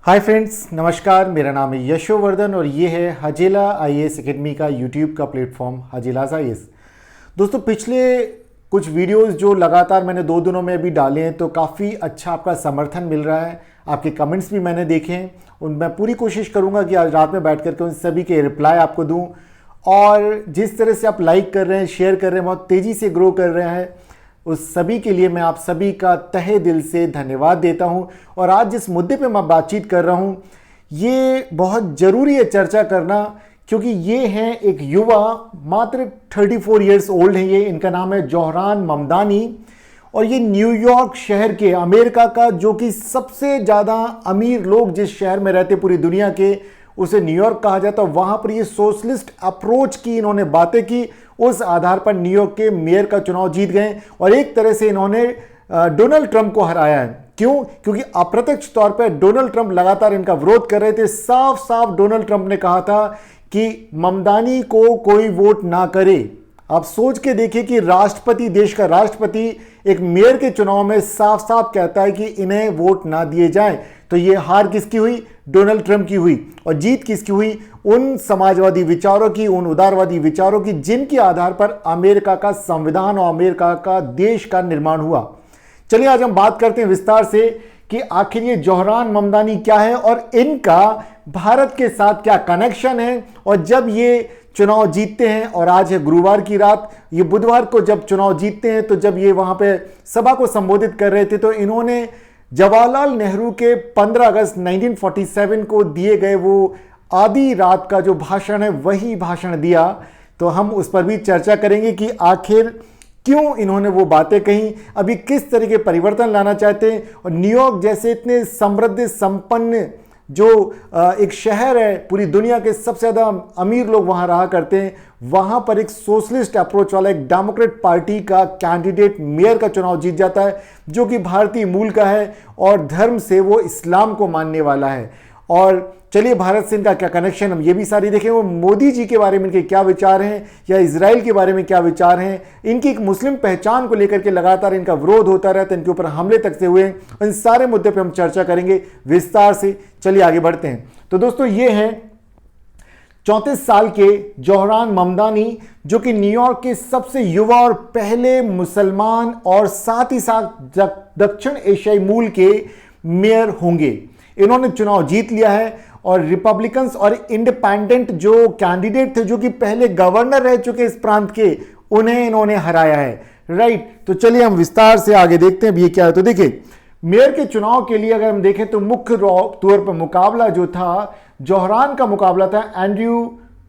Hi friends, नमस्कार। मेरा नाम है यशोवर्धन और ये है हजेला आईएएस एकेडमी का यूट्यूब का प्लेटफॉर्म हजेलास आईएएस। दोस्तों, पिछले कुछ वीडियोस जो लगातार मैंने 2 दिनों में भी डाले हैं तो काफ़ी अच्छा आपका समर्थन मिल रहा है। आपके कमेंट्स भी मैंने देखे हैं, उन मैं पूरी कोशिश करूंगा कि आज रात में बैठ करके उन सभी के रिप्लाई आपको दूं। और जिस तरह से आप लाइक कर रहे हैं, शेयर कर रहे हैं, बहुत तेज़ी से ग्रो कर रहे हैं, उस सभी के लिए मैं आप सभी का तहे दिल से धन्यवाद देता हूं। और आज जिस मुद्दे पे मैं बातचीत कर रहा हूं, ये बहुत ज़रूरी है चर्चा करना, क्योंकि ये हैं एक युवा, मात्र 34 इयर्स ओल्ड है ये। इनका नाम है जोहरान ममदानी और ये न्यूयॉर्क शहर के, अमेरिका का जो कि सबसे ज़्यादा अमीर लोग जिस शहर में रहते पूरी दुनिया के, उसे न्यूयॉर्क कहा जाता है। वहाँ पर ये सोशलिस्ट अप्रोच की इन्होंने बातें की, उस आधार पर न्यूयॉर्क के मेयर का चुनाव जीत गए और एक तरह से इन्होंने डोनाल्ड ट्रंप को हराया है। क्यों? क्योंकि अप्रत्यक्ष तौर पर डोनाल्ड ट्रंप लगातार इनका विरोध कर रहे थे। साफ साफ डोनाल्ड ट्रंप ने कहा था कि ममदानी को कोई वोट ना करे। आप सोच के देखिए कि राष्ट्रपति, देश का राष्ट्रपति एक मेयर के चुनाव में साफ साफ कहता है कि इन्हें वोट ना दिए जाएं। तो ये हार किसकी हुई? डोनाल्ड ट्रंप की हुई। और जीत किसकी हुई? उन समाजवादी विचारों की, उन उदारवादी विचारों की, जिनके आधार पर अमेरिका का संविधान और अमेरिका का देश का निर्माण हुआ। चलिए आज हम बात करते हैं विस्तार से कि आखिर ये जोहरान ममदानी क्या है और इनका भारत के साथ क्या कनेक्शन है। और जब ये चुनाव जीतते हैं, और आज है गुरुवार की रात, ये बुधवार को जब चुनाव जीतते हैं, तो जब ये वहां पे सभा को संबोधित कर रहे थे तो इन्होंने जवाहरलाल नेहरू के 15 अगस्त 1947 को दिए गए वो आधी रात का जो भाषण है वही भाषण दिया। तो हम उस पर भी चर्चा करेंगे कि आखिर क्यों इन्होंने वो बातें कही, अभी किस तरह के परिवर्तन लाना चाहते हैं। और न्यूयॉर्क जैसे इतने समृद्ध संपन्न जो एक शहर है, पूरी दुनिया के सबसे ज़्यादा अमीर लोग वहाँ रहा करते हैं, वहाँ पर एक सोशलिस्ट अप्रोच वाला एक डेमोक्रेट पार्टी का कैंडिडेट मेयर का चुनाव जीत जाता है, जो कि भारतीय मूल का है और धर्म से वो इस्लाम को मानने वाला है। और चलिए भारत से इनका क्या कनेक्शन, हम ये भी सारी देखें। वो मोदी जी के बारे में इनके क्या विचार हैं, या इजराइल के बारे में क्या विचार हैं, इनकी एक मुस्लिम पहचान को लेकर के लगातार इनका विरोध होता रहता है, इनके ऊपर हमले तक से हुए। इन सारे मुद्दे पे हम चर्चा करेंगे विस्तार से। चलिए आगे बढ़ते हैं। तो दोस्तों, ये हैं 34 साल के जोहरान ममदानी, जो कि न्यूयॉर्क के सबसे युवा और पहले मुसलमान और साथ ही साथ दक्षिण एशियाई मूल के मेयर होंगे। इन्होंने चुनाव जीत लिया है और रिपब्लिकन्स और इंडिपेंडेंट जो कैंडिडेट थे, जो कि पहले गवर्नर रह चुके इस प्रांत के, उन्हें इन्होंने हराया है। राइट, तो चलिए हम विस्तार से आगे देखते हैं ये क्या है। तो देखिए, मेयर के चुनाव के लिए अगर हम देखें तो मुख्य तौर पर मुकाबला जो था, जोहरान का मुकाबला था एंड्रयू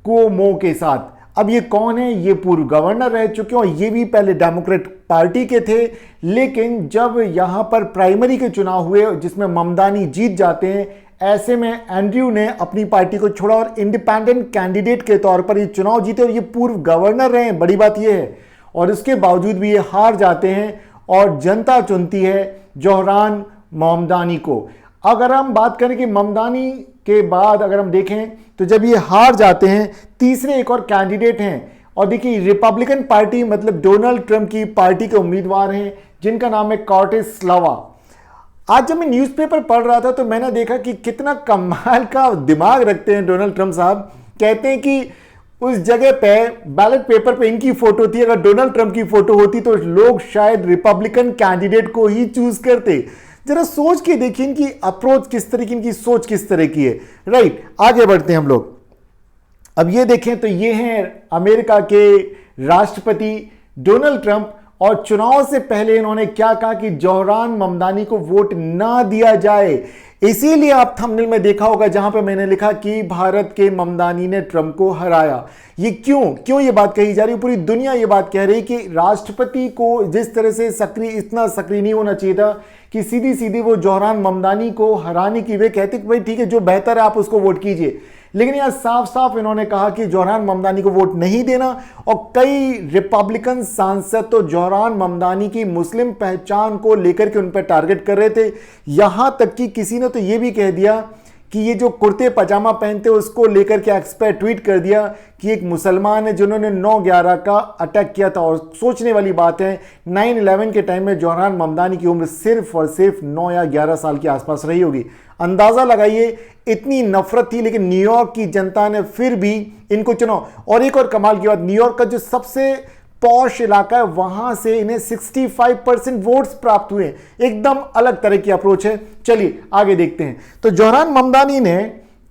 कुओमो के साथ। अब ये कौन है? ये पूर्व गवर्नर रह चुके हैं और ये भी पहले डेमोक्रेट पार्टी के थे। लेकिन जब यहां पर प्राइमरी के चुनाव हुए जिसमें ममदानी जीत जाते हैं, ऐसे में एंड्रयू ने अपनी पार्टी को छोड़ा और इंडिपेंडेंट कैंडिडेट के तौर पर ये चुनाव जीते और ये पूर्व गवर्नर रहे। बड़ी बात ये है। और इसके बावजूद भी ये हार जाते हैं और जनता चुनती है जोहरान ममदानी को। अगर हम बात करें कि ममदानी के बाद अगर हम देखें तो जब ये हार जाते हैं, तीसरे एक और कैंडिडेट हैं। और देखिए, रिपब्लिकन पार्टी मतलब डोनाल्ड ट्रंप की पार्टी के उम्मीदवार हैं, जिनका नाम है कॉर्टेस स्लावा। आज जब मैं न्यूज़पेपर पढ़ रहा था तो मैंने देखा कि कितना कमाल का दिमाग रखते हैं डोनाल्ड ट्रंप साहब। कहते हैं कि उस जगह पे बैलेट पेपर पे इनकी फोटो थी, अगर डोनाल्ड ट्रंप की फोटो होती तो लोग शायद रिपब्लिकन कैंडिडेट को ही चूज करते। जरा सोच के देखिए इनकी अप्रोच किस तरह की, इनकी सोच किस तरह की है। राइट, आगे बढ़ते हैं हम लोग। अब ये देखें तो ये हैं अमेरिका के राष्ट्रपति डोनाल्ड ट्रंप, और चुनाव से पहले इन्होंने क्या कहा कि जोहरान ममदानी को वोट ना दिया जाए। इसीलिए आप थंबनेल में देखा होगा जहां पे मैंने लिखा कि भारत के ममदानी ने ट्रंप को हराया। ये क्यों ये बात कही जा रही है? पूरी दुनिया ये बात कह रही है कि राष्ट्रपति को जिस तरह से इतना सक्रिय नहीं होना चाहिए था कि सीधी सीधी वो जोहरान ममदानी को हराने की वे कहते कि भाई ठीक है, जो बेहतर है आप उसको वोट कीजिए। लेकिन यहां साफ साफ इन्होंने कहा कि जोहरान ममदानी को वोट नहीं देना। और कई रिपब्लिकन सांसद तो जोहरान ममदानी की मुस्लिम पहचान को लेकर के उन पर टारगेट कर रहे थे। यहां तक कि किसी ने तो यह भी कह दिया कि ये जो कुर्ते पजामा पहनते उसको लेकर के एक्सपर्ट ट्वीट कर दिया कि एक मुसलमान है जिन्होंने 9/11 का अटैक किया था। और सोचने वाली बात है 9/11 के टाइम में जोहरान ममदानी की उम्र सिर्फ और सिर्फ 9 या 11 साल के आसपास रही होगी। अंदाजा लगाइए, इतनी नफरत थी, लेकिन न्यूयॉर्क की जनता ने फिर भी इनको चुना। और एक और कमाल की बात, न्यूयॉर्क का जो सबसे पॉश इलाका है वहां से इन्हें 65% वोट्स प्राप्त हुए। एकदम अलग तरह की अप्रोच है। चलिए आगे देखते हैं। तो जोहरान ममदानी ने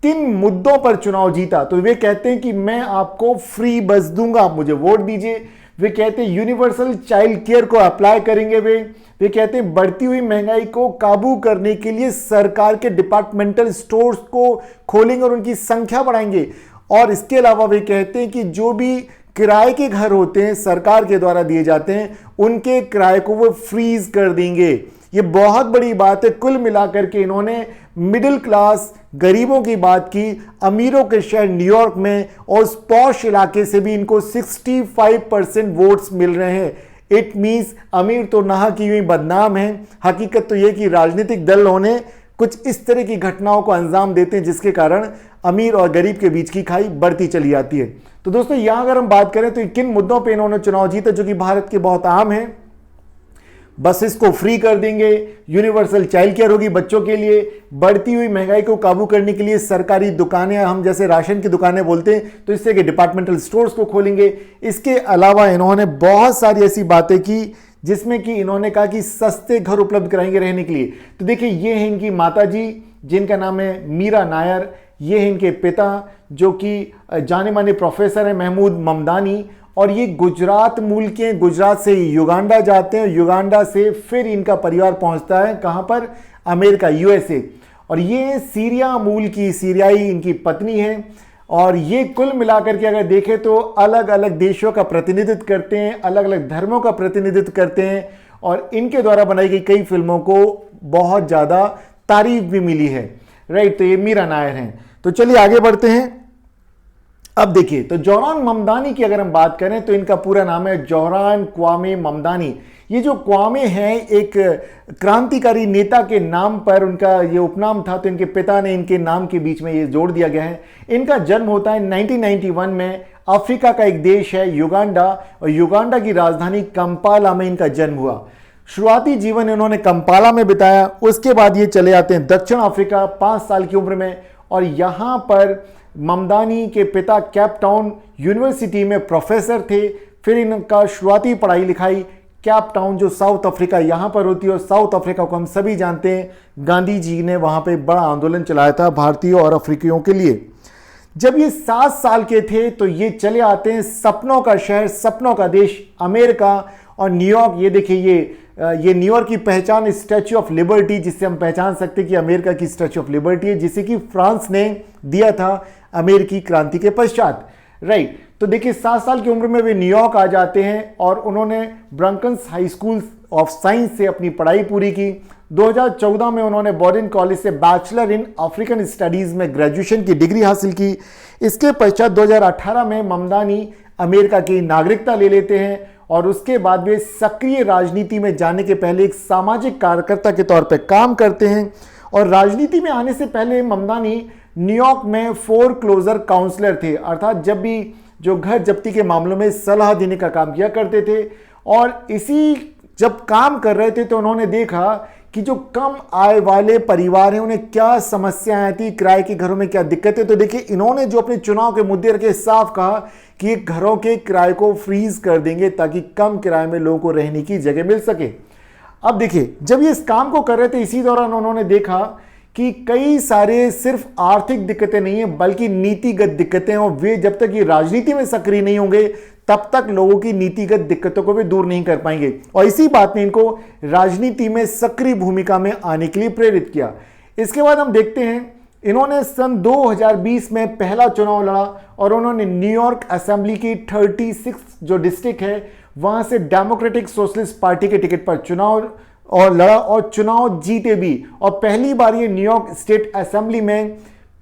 3 मुद्दों पर चुनाव जीता। तो वे कहते हैं कि मैं आपको फ्री बस दूंगा, आप मुझे वोट दीजिए। वे कहते हैं यूनिवर्सल चाइल्ड केयर को अप्लाई करेंगे। वे कहते हैं बढ़ती हुई महंगाई को काबू करने के लिए सरकार के डिपार्टमेंटल स्टोर्स को खोलेंगे और उनकी संख्या बढ़ाएंगे। और इसके अलावा वे कहते हैं कि जो भी किराए के घर होते हैं सरकार के द्वारा दिए जाते हैं, उनके किराए को वो फ्रीज कर देंगे। ये बहुत बड़ी बात है। कुल मिलाकर के इन्होंने मिडिल क्लास गरीबों की बात की, अमीरों के शहर न्यूयॉर्क में और उस पॉश इलाके से भी इनको 65% वोट्स मिल रहे हैं। इट मीन्स अमीर तो नहा की हुई बदनाम है। हकीकत तो यह कि राजनीतिक दल होने कुछ इस तरह की घटनाओं को अंजाम देते हैं जिसके कारण अमीर और गरीब के बीच की खाई बढ़ती चली जाती है। तो दोस्तों यहां अगर हम बात करें तो किन मुद्दों पे इन्होंने चुनाव जीता जो कि भारत के बहुत आम है। बसेस को फ्री कर देंगे, यूनिवर्सल चाइल्ड केयर होगी बच्चों के लिए, बढ़ती हुई महंगाई को काबू करने के लिए सरकारी दुकानें, हम जैसे राशन की दुकानें बोलते हैं, तो इससे कि डिपार्टमेंटल स्टोर्स को खोलेंगे। इसके अलावा इन्होंने बहुत सारी ऐसी बातें की जिसमें कि इन्होंने कहा कि सस्ते घर उपलब्ध कराएंगे रहने के लिए। तो देखिए ये है इनकी माता जी जिनका नाम है मीरा नायर, ये है इनके पिता जो कि जाने माने प्रोफेसर है महमूद ममदानी, और ये गुजरात मूल के, गुजरात से युगांडा जाते हैं, युगांडा से फिर इनका परिवार पहुंचता है कहां पर, अमेरिका, यूएसए। और ये सीरिया मूल की, सीरियाई इनकी पत्नी है। और ये कुल मिलाकर के अगर देखें तो अलग अलग देशों का प्रतिनिधित्व करते हैं, अलग अलग धर्मों का प्रतिनिधित्व करते हैं, और इनके द्वारा बनाई गई कई फिल्मों को बहुत ज़्यादा तारीफ भी मिली है। राइट, तो ये मीरा नायर हैं। तो चलिए आगे बढ़ते हैं। अब देखिए, तो जोहरान ममदानी की अगर हम बात करें तो इनका पूरा नाम है जोहरान क्वामे ममदानी। ये जो क्वामे हैं एक क्रांतिकारी नेता के नाम पर उनका ये उपनाम था, तो इनके पिता ने इनके नाम के बीच में ये जोड़ दिया गया है। इनका जन्म होता है 1991 में। अफ्रीका का एक देश है युगांडा, और युगांडा की राजधानी कंपाला में इनका जन्म हुआ। शुरुआती जीवन इन्होंने कंपाला में बिताया। उसके बाद ये चले आते हैं दक्षिण अफ्रीका 5 साल की उम्र में, और यहाँ पर ममदानी के पिता कैप टाउन यूनिवर्सिटी में प्रोफेसर थे। फिर इनका शुरुआती पढ़ाई लिखाई कैप टाउन जो साउथ अफ्रीका यहाँ पर होती है, और साउथ अफ्रीका को हम सभी जानते हैं, गांधी जी ने वहाँ पे बड़ा आंदोलन चलाया था भारतीयों और अफ्रीकियों के लिए। जब ये 7 साल के थे तो ये चले आते हैं सपनों का शहर, सपनों का देश अमेरिका और न्यूयॉर्क। ये देखिए ये न्यूयॉर्क की पहचान स्टैच्यू ऑफ लिबर्टी, जिससे हम पहचान सकते हैं कि अमेरिका की स्टैच्यू ऑफ लिबर्टी है, जिसे कि फ्रांस ने दिया था अमेरिकी क्रांति के पश्चात। राइट, तो देखिए 7 साल की उम्र में वे न्यूयॉर्क आ जाते हैं और उन्होंने ब्रंकन्स हाई स्कूल ऑफ साइंस से अपनी पढ़ाई पूरी की। 2014 में उन्होंने बॉर्डन कॉलेज से बैचलर इन अफ्रीकन स्टडीज़ में ग्रेजुएशन की डिग्री हासिल की। इसके पश्चात 2018 में ममदानी अमेरिका की नागरिकता ले लेते हैं, और उसके बाद वे सक्रिय राजनीति में जाने के पहले एक सामाजिक कार्यकर्ता के तौर पर काम करते हैं। और राजनीति में आने से पहले ममदानी न्यूयॉर्क में फोरक्लोजर काउंसलर थे, अर्थात जब भी जो घर जब्ती के मामलों में सलाह देने का काम किया करते थे। और इसी जब काम कर रहे थे तो उन्होंने देखा कि जो कम आय वाले परिवार हैं उन्हें क्या समस्याएं आती, किराए के घरों में क्या दिक्कतें। तो देखिए इन्होंने जो अपने चुनाव के मुद्दे रखे, साफ कहा कि घरों के किराए को फ्रीज कर देंगे ताकि कम किराए में लोगों को रहने की जगह मिल सके। अब देखिए जब ये इस काम को कर रहे थे, इसी दौरान उन्होंने देखा कि कई सारे सिर्फ आर्थिक दिक्कतें नहीं है बल्कि नीतिगत दिक्कतें, और वे जब तक ये राजनीति में सक्रिय नहीं होंगे तब तक लोगों की नीतिगत दिक्कतों को भी दूर नहीं कर पाएंगे। और इसी बात ने इनको राजनीति में सक्रिय भूमिका में आने के लिए प्रेरित किया। इसके बाद हम देखते हैं इन्होंने सन 2020 में पहला चुनाव लड़ा, और उन्होंने न्यूयॉर्क असेंबली की 36 जो डिस्ट्रिक्ट है वहां से डेमोक्रेटिक सोशलिस्ट पार्टी के टिकट पर चुनाव और लड़ा, और चुनाव जीते भी। और पहली बार ये न्यूयॉर्क स्टेट असेंबली में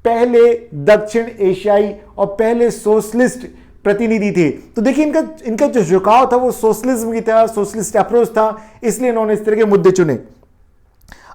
पहले दक्षिण एशियाई और पहले सोशलिस्ट प्रतिनिधि थे। तो देखिए इनका जो झुकाव था वो सोशलिज्म की तरह, सोशलिस्ट अप्रोच था, इसलिए इन्होंने इस तरह के मुद्दे चुने।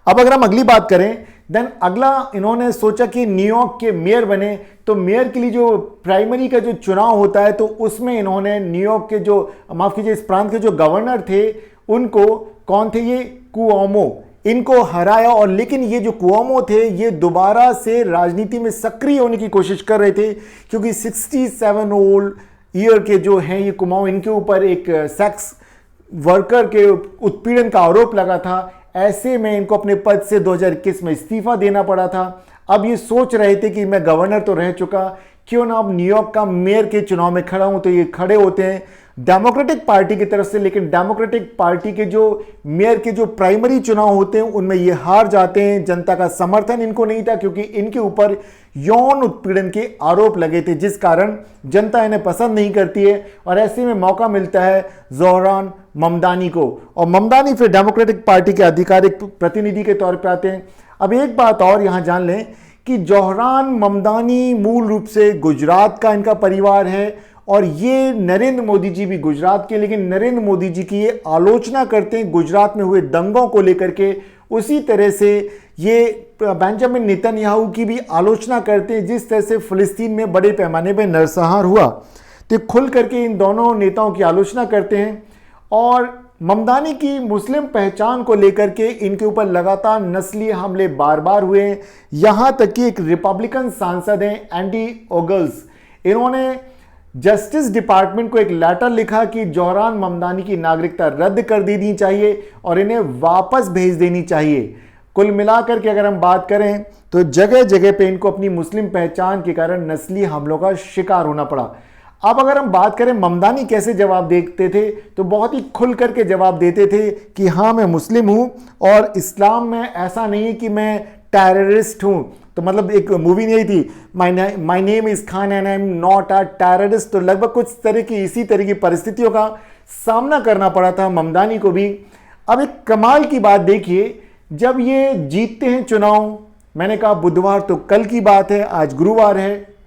अब अगर हम अगली बात करें देन अगला इन्होंने सोचा कि न्यूयॉर्क के मेयर बने, तो मेयर के लिए जो प्राइमरी का जो चुनाव होता है तो उसमें इन्होंने न्यूयॉर्क के जो, माफ कीजिए, इस प्रांत के जो गवर्नर थे उनको, कौन थे ये, कुओमो, इनको हराया। और लेकिन ये जो कुओमो थे ये दोबारा से राजनीति में सक्रिय होने की कोशिश कर रहे थे, क्योंकि 67 ओल्ड ईयर के जो हैं ये कुओमो, इनके ऊपर एक सेक्स वर्कर के उत्पीड़न का आरोप लगा था। ऐसे में इनको अपने पद से 2021 में इस्तीफा देना पड़ा था। अब ये सोच रहे थे कि मैं गवर्नर तो रह चुका, क्यों ना अब न्यूयॉर्क का मेयर के चुनाव में खड़ा हूं। तो ये खड़े होते हैं डेमोक्रेटिक पार्टी की तरफ से, लेकिन डेमोक्रेटिक पार्टी के जो मेयर के जो प्राइमरी चुनाव होते हैं उनमें ये हार जाते हैं। जनता का समर्थन इनको नहीं था, क्योंकि इनके ऊपर यौन उत्पीड़न के आरोप लगे थे, जिस कारण जनता इन्हें पसंद नहीं करती है। और ऐसे में मौका मिलता है जोहरान ममदानी को, और ममदानी फिर डेमोक्रेटिक पार्टी के आधिकारिक प्रतिनिधि के तौर पर आते हैं। अब एक बात और यहां जान लें कि जोहरान ममदानी मूल रूप से गुजरात का इनका परिवार है, और ये नरेंद्र मोदी जी भी गुजरात के, लेकिन नरेंद्र मोदी जी की ये आलोचना करते हैं गुजरात में हुए दंगों को लेकर के। उसी तरह से ये बेंजामिन नेतन्याहू की भी आलोचना करते हैं, जिस तरह से फिलिस्तीन में बड़े पैमाने पर नरसंहार हुआ, तो खुल करके इन दोनों नेताओं की आलोचना करते हैं। और ममदानी की मुस्लिम पहचान को लेकर के इनके ऊपर लगातार नस्लीय हमले बार बार हुए हैं। यहां तक कि एक रिपब्लिकन सांसद हैं एंडी ओगल्स, इन्होंने जस्टिस डिपार्टमेंट को एक लेटर लिखा कि जोहरान ममदानी की नागरिकता रद्द कर देनी चाहिए और इन्हें वापस भेज देनी चाहिए। कुल मिलाकर के अगर हम बात करें तो जगह जगह पे इनको अपनी मुस्लिम पहचान के कारण नस्लीय हमलों का शिकार होना पड़ा। अब अगर हम बात करें ममदानी कैसे जवाब देते थे, तो बहुत ही खुल करके जवाब देते थे कि हाँ मैं मुस्लिम हूं और इस्लाम में ऐसा नहीं है कि मैं टेररिस्ट हूं। तो मतलब एक मूवी नहीं थी, my name is Khan and I am not a terrorist. तो लगभग कुछ तरह की इसी तरह की परिस्थितियों का सामना करना पड़ा था ममदानी को भी। अब एक कमाल की बात देखिए, जब ये जीतते हैं चुनाव, मैंने कहा बुधवार तो कल की बात है, आज गुरुवार है,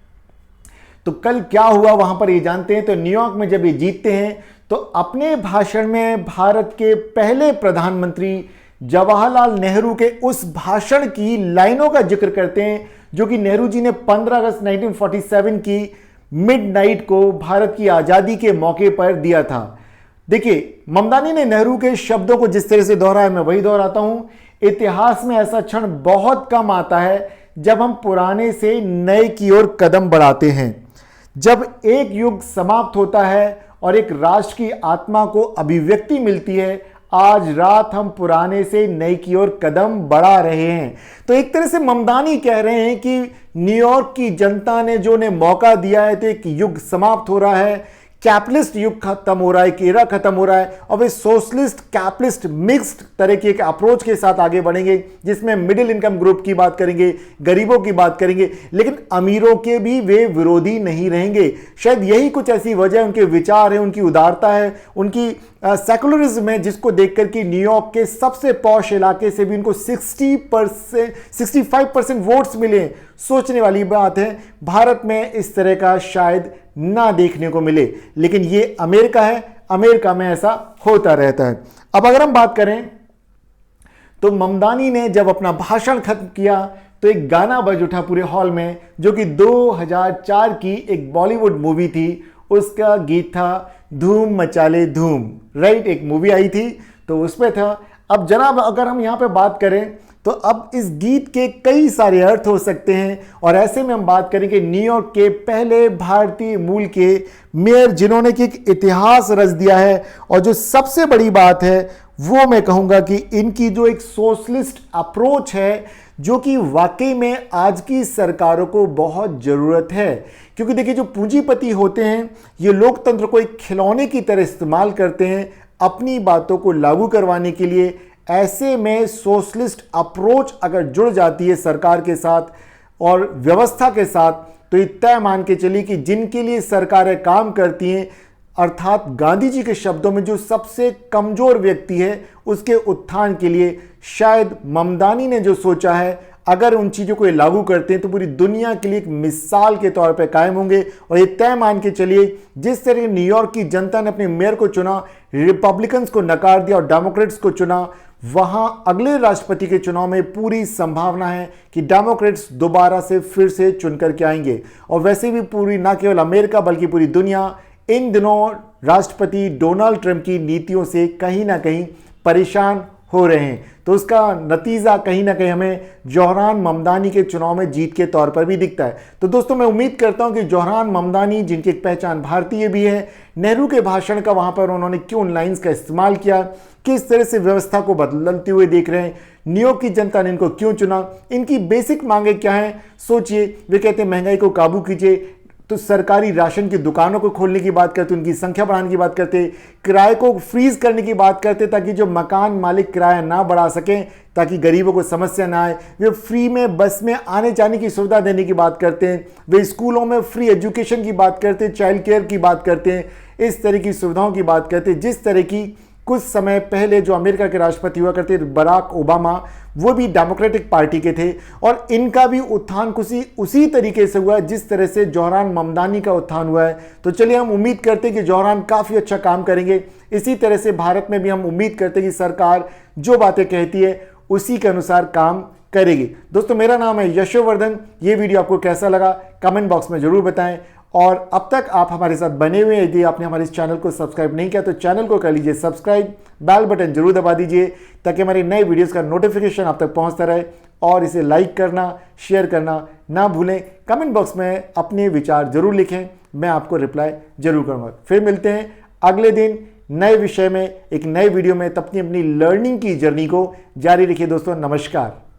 तो कल क्या हुआ वहां पर ये जानते हैं। तो न्यूयॉर्क में जब ये जीतते हैं तो अपने भाषण में भारत के पहले प्रधानमंत्री जवाहरलाल नेहरू के उस भाषण की लाइनों का जिक्र करते हैं जो कि नेहरू जी ने 15 अगस्त 1947 की मिडनाइट को भारत की आजादी के मौके पर दिया था। देखिए, ममदानी ने नेहरू के शब्दों को जिस तरह से दोहराया, मैं वही दोहराता हूं। इतिहास में ऐसा क्षण बहुत कम आता है जब हम पुराने से नए की ओर कदम बढ़ाते हैं। जब एक युग समाप्त होता है और एक राष्ट्र की आत्मा को अभिव्यक्ति मिलती है, आज रात हम पुराने से नए की ओर कदम बढ़ा रहे हैं। तो एक तरह से ममदानी कह रहे हैं कि न्यूयॉर्क की जनता ने जो ने मौका दिया है, तो एक युग समाप्त हो रहा है, कैपिटलिस्ट युग खत्म हो रहा है, एक एरा खत्म हो रहा है, और वे सोशलिस्ट कैपिटलिस्ट मिक्स्ड तरह के एक अप्रोच के साथ आगे बढ़ेंगे, जिसमें मिडिल इनकम ग्रुप की बात करेंगे, गरीबों की बात करेंगे, लेकिन अमीरों के भी वे विरोधी नहीं रहेंगे। शायद यही कुछ ऐसी वजह, उनके विचार है, उनकी उदारता है, उनकी सेकुलरिज्म है, जिसको देखकर कि न्यूयॉर्क के सबसे पॉश इलाके से भी उनको 65% वोट्स मिले। सोचने वाली बात है, भारत में इस तरह का शायद ना देखने को मिले, लेकिन ये अमेरिका है, अमेरिका में ऐसा होता रहता है। अब अगर हम बात करें तो ममदानी ने जब अपना भाषण खत्म किया तो एक गाना बज उठा पूरे हॉल में, जो कि 2004 की एक बॉलीवुड मूवी थी, उसका गीत था धूम मचाले धूम, राइट, एक मूवी आई थी तो उसमें था। अब जनाब अगर हम यहां पे बात करें तो अब इस गीत के कई सारे अर्थ हो सकते हैं, और ऐसे में हम बात करेंगे न्यूयॉर्क के पहले भारतीय मूल के मेयर जिन्होंने कि एक इतिहास रच दिया है। और जो सबसे बड़ी बात है वो मैं कहूंगा कि इनकी जो एक सोशलिस्ट अप्रोच है, जो कि वाकई में आज की सरकारों को बहुत ज़रूरत है। क्योंकि देखिए, जो पूंजीपति होते हैं ये लोकतंत्र को एक खिलौने की तरह इस्तेमाल करते हैं अपनी बातों को लागू करवाने के लिए। ऐसे में सोशलिस्ट अप्रोच अगर जुड़ जाती है सरकार के साथ और व्यवस्था के साथ, तो ये तय मान के चलिए कि जिनके लिए सरकारें काम करती हैं, अर्थात गांधी जी के शब्दों में जो सबसे कमजोर व्यक्ति है, उसके उत्थान के लिए शायद ममदानी ने जो सोचा है, अगर उन चीज़ों को ये लागू करते हैं तो पूरी दुनिया के लिए एक मिसाल के तौर पर कायम होंगे। और ये तय मान के चलिए, जिस तरह न्यूयॉर्क की जनता ने अपने मेयर को चुना, रिपब्लिकन्स को नकार दिया और डेमोक्रेट्स को चुना, वहां अगले राष्ट्रपति के चुनाव में पूरी संभावना है कि डेमोक्रेट्स दोबारा से फिर से चुन करके आएंगे। और वैसे भी पूरी ना केवल अमेरिका बल्कि पूरी दुनिया इन दिनों राष्ट्रपति डोनाल्ड ट्रंप की नीतियों से कहीं ना कहीं परेशान हो रहे हैं। तो उसका नतीजा कहीं ना कहीं हमें जोहरान ममदानी के चुनाव में जीत के तौर पर भी दिखता है। तो दोस्तों मैं उम्मीद करता हूं कि जोहरान ममदानी, जिनकी एक पहचान भारतीय भी है, नेहरू के भाषण का वहां पर उन्होंने क्यों उन लाइंस का इस्तेमाल किया, किस तरह से व्यवस्था को बदलते हुए देख रहे हैं, न्यूयॉर्क की जनता ने इनको क्यों चुना, इनकी बेसिक मांगे क्या हैं सोचिए। वे कहते हैं महंगाई को काबू कीजिए, तो सरकारी राशन की दुकानों को खोलने की बात करते, उनकी संख्या बढ़ाने की बात करते, किराए को फ्रीज करने की बात करते ताकि जो मकान मालिक किराया ना बढ़ा सकें, ताकि गरीबों को समस्या ना आए। वे फ्री में बस में आने जाने की सुविधा देने की बात करते हैं, वे स्कूलों में फ्री एजुकेशन की बात करते हैं, चाइल्ड केयर की बात करते हैं, इस तरह की सुविधाओं की बात करते हैं जिस तरह की कुछ समय पहले जो अमेरिका के राष्ट्रपति हुआ करते बराक ओबामा, वो भी डेमोक्रेटिक पार्टी के थे। और इनका भी उत्थान उसी तरीके से हुआ जिस तरह से जोहरान ममदानी का उत्थान हुआ है। तो चलिए हम उम्मीद करते हैं कि जोहरान काफ़ी अच्छा काम करेंगे। इसी तरह से भारत में भी हम उम्मीद करते हैं कि सरकार जो बातें कहती है उसी के अनुसार काम करेगी। दोस्तों मेरा नाम है यशोवर्धन। ये वीडियो आपको कैसा लगा कमेंट बॉक्स में ज़रूर बताएं। और अब तक आप हमारे साथ बने हुए हैं, यदि आपने हमारे इस चैनल को सब्सक्राइब नहीं किया तो चैनल को कर लीजिए सब्सक्राइब, बेल बटन जरूर दबा दीजिए ताकि हमारी नई वीडियोस का नोटिफिकेशन आप तक पहुंचता रहे। और इसे लाइक करना, शेयर करना ना भूलें। कमेंट बॉक्स में अपने विचार जरूर लिखें, मैं आपको रिप्लाई जरूर करूँगा। फिर मिलते हैं अगले दिन नए विषय में, एक नए वीडियो में। तब तक अपनी लर्निंग की जर्नी को जारी रखिए दोस्तों। नमस्कार।